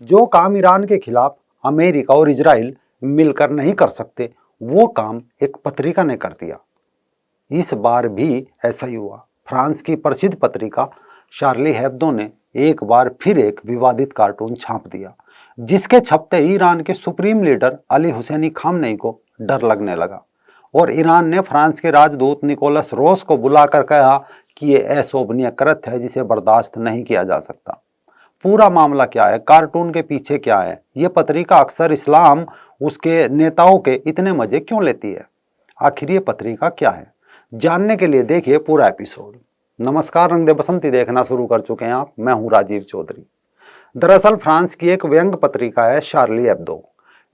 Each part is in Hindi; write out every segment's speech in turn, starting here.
जो काम ईरान के खिलाफ अमेरिका और इजराइल मिलकर नहीं कर सकते, वो काम एक पत्रिका ने कर दिया। इस बार भी ऐसा ही हुआ। फ्रांस की प्रसिद्ध पत्रिका शार्ली हेब्दो ने एक बार फिर एक विवादित कार्टून छाप दिया, जिसके छपते ही ईरान के supreme leader Ali Hosseini Khamenei को डर लगने लगा और ईरान ने फ्रांस के राजदूत निकोलस रोस को बुलाकर कहा कि ये अशोभनीय कृत्य है जिसे बर्दाश्त नहीं किया जा सकता। पूरा मामला क्या है, कार्टून के पीछे क्या है, ये पत्रिका अक्सर इस्लाम उसके नेताओं के इतने मजे क्यों लेती है, आखिर ये पत्रिका क्या है, जानने के लिए देखिए पूरा एपिसोड। नमस्कार, रंग दे बसंती देखना शुरू कर चुके हैं आप, मैं हूं राजीव चौधरी। दरअसल फ्रांस की एक व्यंग पत्रिका है शार्ली एब्दो।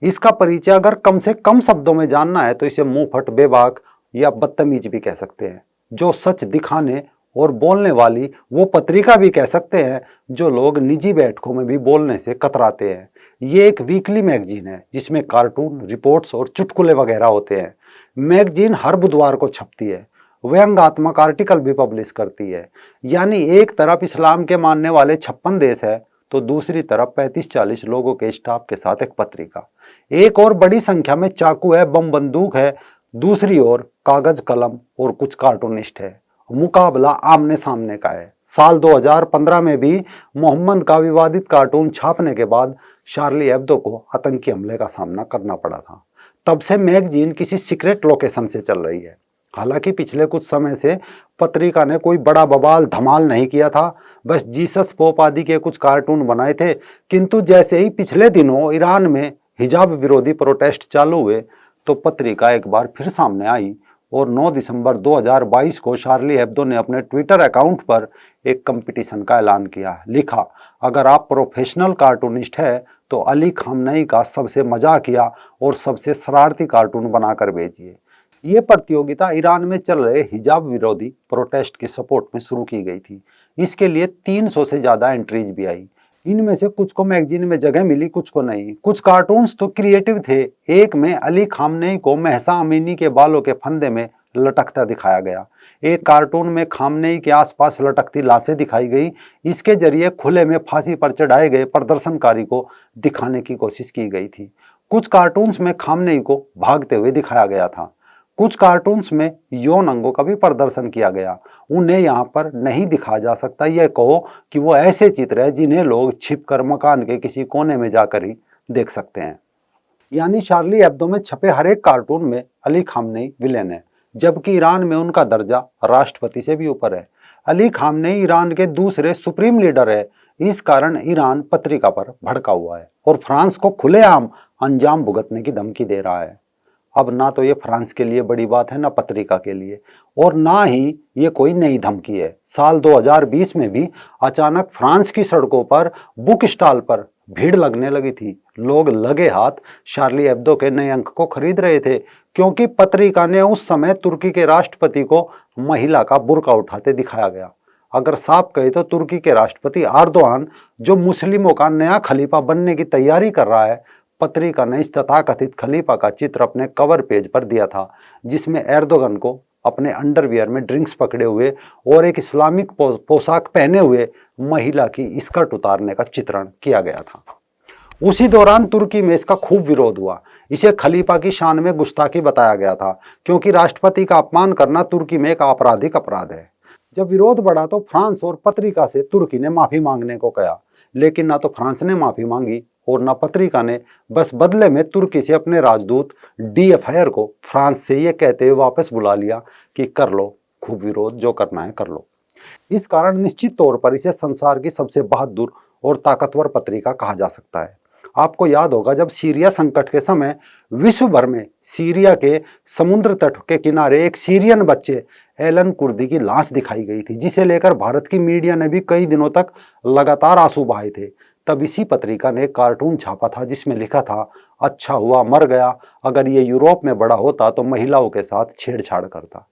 इसका परिचय अगर कम से कम शब्दों में जानना है तो इसे मुंहफट, बेबाक या बदतमीज भी कह सकते हैं। जो सच दिखाने और बोलने वाली वो पत्रिका भी कह सकते हैं जो लोग निजी बैठकों में भी बोलने से कतराते हैं। ये एक वीकली मैगजीन है जिसमें कार्टून, रिपोर्ट्स और चुटकुले वगैरह होते हैं। मैगजीन हर बुधवार को छपती है, व्यंग्यात्मक आर्टिकल भी पब्लिश करती है। यानी एक तरफ इस्लाम के मानने वाले 56 देश है तो दूसरी तरफ 35-40 लोगों के स्टाफ के साथ एक पत्रिका। एक और बड़ी संख्या में चाकू है, बम बंदूक है, दूसरी ओर कागज कलम और कुछ कार्टूनिस्ट है। मुकाबला आमने सामने का है। साल 2015 में भी मोहम्मद का विवादित कार्टून छापने के बाद शार्ली एब्दो को आतंकी हमले का सामना करना पड़ा था। तब से मैगजीन किसी सीक्रेट लोकेशन से चल रही है। हालांकि पिछले कुछ समय से पत्रिका ने कोई बड़ा बवाल धमाल नहीं किया था, बस जीसस पोप आदि के कुछ कार्टून बनाए थे। किंतु जैसे ही पिछले दिनों ईरान में हिजाब विरोधी प्रोटेस्ट चालू हुए तो पत्रिका एक बार फिर सामने आई और 9 दिसंबर 2022 को शार्ली हेब्दो ने अपने ट्विटर अकाउंट पर एक कंपटीशन का ऐलान किया। लिखा, अगर आप प्रोफेशनल कार्टूनिस्ट है तो अली खामनेई का सबसे मजाकिया और सबसे शरारती कार्टून बनाकर भेजिए। ये प्रतियोगिता ईरान में चल रहे हिजाब विरोधी प्रोटेस्ट के सपोर्ट में शुरू की गई थी। इसके लिए 300 से ज्यादा एंट्रीज भी आई। इनमें से कुछ को मैगजीन में जगह मिली, कुछ को नहीं। कुछ कार्टून्स तो क्रिएटिव थे। एक में अली खामनेई को महसा अमीनी के बालों के फंदे में लटकता दिखाया गया। एक कार्टून में खामनेई के आसपास लटकती लाशें दिखाई गई। इसके जरिए खुले में फांसी पर चढ़ाए गए प्रदर्शनकारी को दिखाने की कोशिश की गई थी। कुछ कार्टून्स में खामनेई को भागते हुए दिखाया गया था। कुछ कार्टून्स में यौन अंगों का भी प्रदर्शन किया गया। उन्हें यहाँ पर नहीं दिखाया जा सकता। यह कहो कि वो ऐसे चित्र है जिन्हें लोग छिपकर मकान के किसी कोने में जाकर ही देख सकते हैं। यानी शार्ली एब्दो में छपे हर एक कार्टून में अली खामनेई विलेन है, जबकि ईरान में उनका दर्जा राष्ट्रपति से भी ऊपर है। अली खामनेई ईरान के दूसरे सुप्रीम लीडर है। इस कारण ईरान पत्रिका पर भड़का हुआ है और फ्रांस को खुलेआम अंजाम भुगतने की धमकी दे रहा है। अब ना तो ये फ्रांस के लिए बड़ी बात है, ना पत्रिका के लिए, और ना ही ये कोई नई धमकी है। साल 2020 में भी अचानक फ्रांस की सड़कों पर बुक स्टॉल पर भीड़ लगने लगी थी। लोग लगे हाथ शार्ली एब्दो के नए अंक को खरीद रहे थे, क्योंकि पत्रिका ने उस समय तुर्की के राष्ट्रपति को महिला का बुर्का उठाते दिखाया गया। अगर साफ कहे तो तुर्की के राष्ट्रपति एर्दोगान, जो मुस्लिमों का नया खलीफा बनने की तैयारी कर रहा है, पत्रिका ने इस तथाकथित खलीफा का चित्र अपने कवर पेज पर दिया था, जिसमें एर्दोगन को अपने अंडरवियर में ड्रिंक्स पकड़े हुए और एक इस्लामिक पोशाक पहने हुए महिला की स्कर्ट उतारने का चित्रण किया गया था। उसी दौरान तुर्की में इसका खूब विरोध हुआ। इसे खलीफा की शान में गुस्ताखी बताया गया था, क्योंकि राष्ट्रपति का अपमान करना तुर्की में एक आपराधिक अपराध है। जब विरोध बढ़ा तो फ्रांस और पत्रिका से तुर्की ने माफी मांगने को कहा, लेकिन ना तो फ्रांस ने माफी मांगी और ना पत्रिका ने। बस बदले में तुर्की से अपने राजदूत डी एफआईआर को फ्रांस से ये कहते हुए वापस बुला लिया कि कर लो खूब विरोध, जो करना है कर लो। इस कारण निश्चित तौर पर इसे संसार की सबसे बहादुर और ताकतवर पत्रिका कहा जा सकता है। आपको याद होगा, जब सीरिया संकट के समय विश्व भर में सीरिया के समुद्र तट के किनारे एक सीरियन बच्चे एलन कुर्दी की लाश दिखाई गई थी, जिसे लेकर भारत की मीडिया ने भी कई दिनों तक लगातार आंसू बहाए थे। तब इसी पत्रिका ने एक कार्टून छापा था जिसमें लिखा था, अच्छा हुआ मर गया, अगर ये यूरोप में बड़ा होता तो महिलाओं के साथ छेड़छाड़ करता।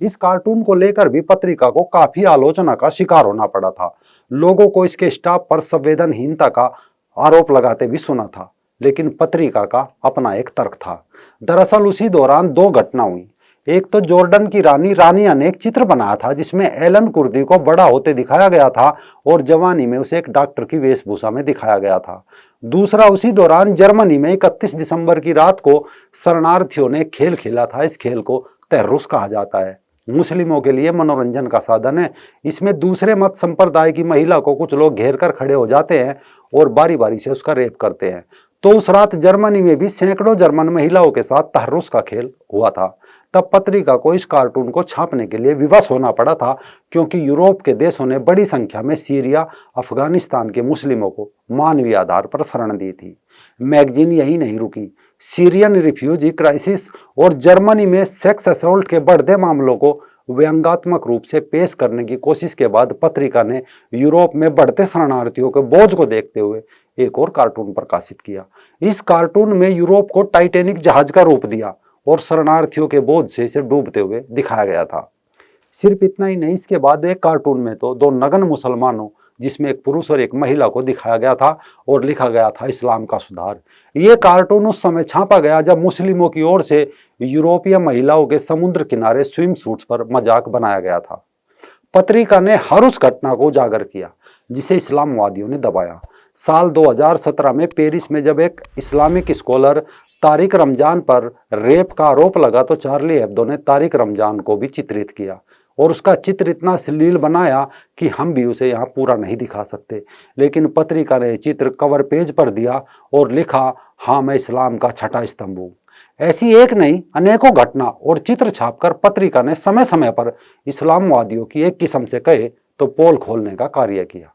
इस कार्टून को लेकर भी पत्रिका को काफी आलोचना का शिकार होना पड़ा था। लोगों को इसके स्टाफ पर संवेदनहीनता का आरोप लगाते भी सुना था, लेकिन पत्रिका का अपना एक तर्क था। दरअसल उसी दौरान दो घटना हुई। एक तो जॉर्डन की रानी रानिया ने एक चित्र बनाया था जिसमें एलन कुर्दी को बड़ा होते दिखाया गया था और जवानी में उसे एक डॉक्टर की वेशभूषा में दिखाया गया था। दूसरा, उसी दौरान जर्मनी में 31 दिसंबर की रात को शरणार्थियों ने खेल खेला था। इस खेल को तहरुस कहा जाता है। मुस्लिमों के लिए मनोरंजन का साधन है। इसमें दूसरे मत संप्रदाय की महिला को कुछ लोग घेर कर खड़े हो जाते हैं और बारी बारी से उसका रेप करते हैं। तो उस रात जर्मनी में भी सैकड़ों जर्मन महिलाओं के साथ तहरुस का खेल हुआ था। तब पत्रिका को इस कार्टून को छापने के लिए विवश होना पड़ा था, क्योंकि यूरोप के देशों ने बड़ी संख्या में सीरिया, अफगानिस्तान के मुस्लिमों को मानवीय आधार पर शरण दी थी। मैगजीन यही नहीं रुकी। सीरियन रिफ्यूजी क्राइसिस और जर्मनी में सेक्स असोल्ट के बढ़ते मामलों को व्यंग्यात्मक रूप से पेश करने की कोशिश के बाद पत्रिका ने यूरोप में बढ़ते शरणार्थियों के बोझ को देखते हुए एक और कार्टून प्रकाशित किया। इस कार्टून में यूरोप को टाइटैनिक जहाज का रूप दिया और शरणार्थियों के बोझ से इसे डूबते हुए दिखाया गया था। सिर्फ इतना ही नहीं, इसके बाद एक कार्टून में तो दो नग्न मुसलमानों, जिसमें एक पुरुष और एक महिला को दिखाया गया था और लिखा गया था इस्लाम का सुधार। ये कार्टून उस समय छापा गया जब मुस्लिमों की ओर से यूरोपीय महिलाओं के समुद्र किनारे स्विम सूट्स पर मजाक बनाया गया था। पत्रिका ने हर उस घटना को उजागर किया जिसे इस्लामवादियों ने दबाया। साल 2017 में पेरिस में जब एक इस्लामिक स्कॉलर तारिक रमजान पर रेप का आरोप लगा तो चार्ली हेब्दो ने तारिक रमजान को भी चित्रित किया और उसका चित्र इतना अश्लील बनाया कि हम भी उसे यहाँ पूरा नहीं दिखा सकते। लेकिन पत्रिका ने चित्र कवर पेज पर दिया और लिखा, हाँ मैं इस्लाम का छठा स्तंभ हूँ। ऐसी एक नहीं, अनेकों घटना और चित्र छापकर पत्रिका ने समय समय पर इस्लामवादियों की एक किस्म से कहे तो पोल खोलने का कार्य किया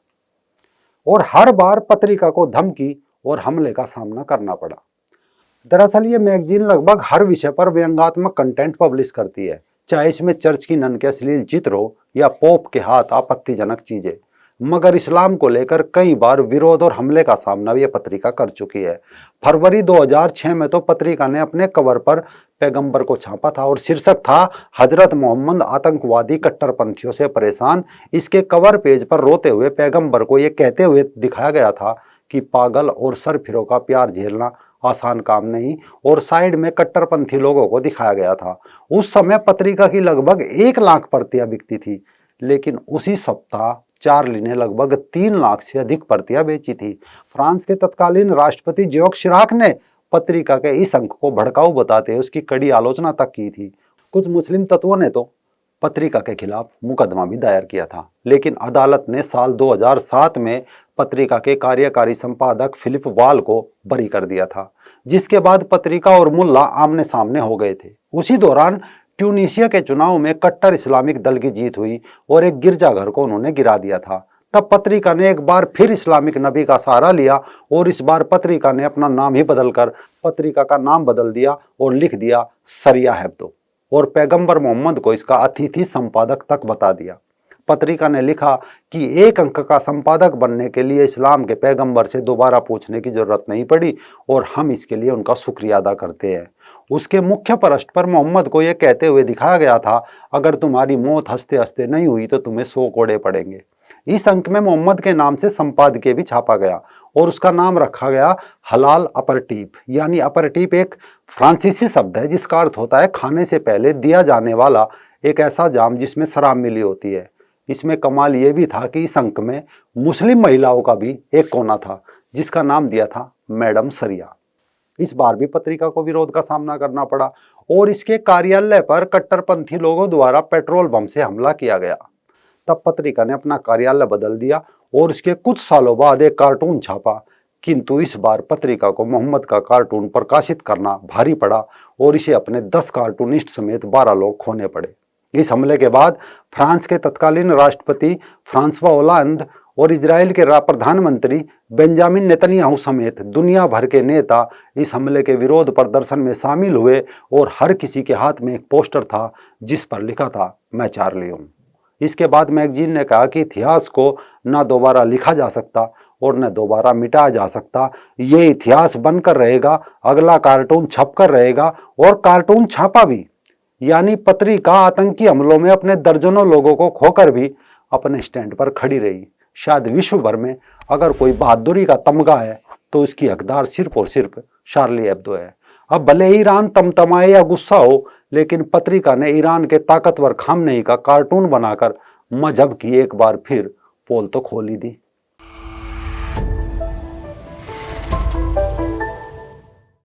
और हर बार पत्रिका को धमकी और हमले का सामना करना पड़ा। दरअसल ये मैगजीन लगभग हर विषय पर व्यंग्यात्मक कंटेंट पब्लिश करती है, चाहे इसमें चर्च की नन के अश्लील चित्र हो या पोप के हाथ आपत्तिजनक चीजें। मगर इस्लाम को लेकर कई बार विरोध और हमले का सामना भी यह पत्रिका कर चुकी है। फरवरी 2006 में तो पत्रिका ने अपने कवर पर पैगंबर को छापा था और शीर्षक था, हजरत मोहम्मद आतंकवादी कट्टरपंथियों से परेशान। इसके कवर पेज पर रोते हुए पैगंबर को यह कहते हुए दिखाया गया था कि पागल और सरफिरों का प्यार झेलना आसान काम नहीं, और साइड में कट्टरपंथी लोगों को दिखाया गया था। उस समय पत्रिका की लगभग 1 लाख प्रतियां बिकती थी, लेकिन उसी सप्ताह चार्ली ने लगभग 3 लाख से अधिक प्रतियां बेची थी। फ्रांस के तत्कालीन राष्ट्रपति जैक शिराक ने पत्रिका के इस अंक को भड़काऊ बताते हुए उसकी कड़ी आलोचना तक की थी। कुछ मुस्लिम तत्वों ने तो पत्रिका के खिलाफ मुकदमा भी दायर किया था, लेकिन अदालत ने साल 2007 में पत्रिका के कार्यकारी संपादक फिलिप वाल को बरी कर दिया था, जिसके बाद पत्रिका और मुल्ला आमने सामने हो गए थे। उसी दौरान ट्यूनीशिया के चुनाव में कट्टर इस्लामिक दल की जीत हुई और एक गिरजाघर को उन्होंने गिरा दिया था। तब पत्रिका ने एक बार फिर इस्लामिक नबी का सहारा लिया और इस बार पत्रिका ने अपना नाम ही बदलकर पत्रिका का नाम बदल दिया और लिख दिया सरिया हेब्दो, और पैगंबर मोहम्मद को इसका अतिथि संपादक तक बता दिया। पत्रिका ने लिखा कि एक अंक का संपादक बनने के लिए इस्लाम के पैगंबर से दोबारा पूछने की जरूरत नहीं पड़ी और हम इसके लिए उनका शुक्रिया अदा करते हैं। उसके मुख्य पृष्ठ पर मोहम्मद को यह कहते हुए दिखाया गया था, अगर तुम्हारी मौत हंसते हंसते नहीं हुई तो तुम्हें 100 कोड़े पड़ेंगे। इस अंक में मोहम्मद के नाम से संपादकीय भी छापा गया और उसका नाम रखा गया हलाल अपरटीप, यानी अपरटीप एक फ्रांसीसी शब्द है जिसका अर्थ होता है खाने से पहले दिया जाने वाला एक ऐसा जाम जिसमें शराब मिली होती है। इसमें कमाल यह भी था कि इस अंक में मुस्लिम महिलाओं का भी एक कोना था जिसका नाम दिया था मैडम सरिया। इस बार भी पत्रिका को विरोध का सामना करना पड़ा और इसके कार्यालय पर कट्टरपंथी लोगों द्वारा पेट्रोल बम से हमला किया गया। तब पत्रिका ने अपना कार्यालय बदल दिया और इसके कुछ सालों बाद एक कार्टून छापा, किंतु इस बार पत्रिका को मोहम्मद का कार्टून प्रकाशित करना भारी पड़ा और इसे अपने 10 कार्टूनिस्ट समेत 12 लोग खोने पड़े। इस हमले के बाद फ्रांस के तत्कालीन राष्ट्रपति फ्रांसवा ओलांद और इजराइल के प्रधानमंत्री बेंजामिन नेतन्याहू समेत दुनिया भर के नेता इस हमले के विरोध प्रदर्शन में शामिल हुए और हर किसी के हाथ में एक पोस्टर था जिस पर लिखा था, मैं चार्ली हूँ। इसके बाद मैगजीन ने कहा कि इतिहास को न दोबारा लिखा जा सकता और न दोबारा मिटाया जा सकता, ये इतिहास बनकर रहेगा, अगला कार्टून छपकर रहेगा, और कार्टून छापा भी। यानी पत्रिका आतंकी हमलों में अपने दर्जनों लोगों को खोकर भी अपने स्टैंड पर खड़ी रही। शायद विश्व भर में अगर कोई बहादुरी का तमगा है तो उसकी हकदार सिर्फ और सिर्फ शार्ली हेब्दो है। अब भले ही ईरान तमतमाए या गुस्सा हो, लेकिन पत्रिका ने ईरान के ताकतवर खामनेई का कार्टून बनाकर मजहब की एक बार फिर पोल तो खोल ही दी।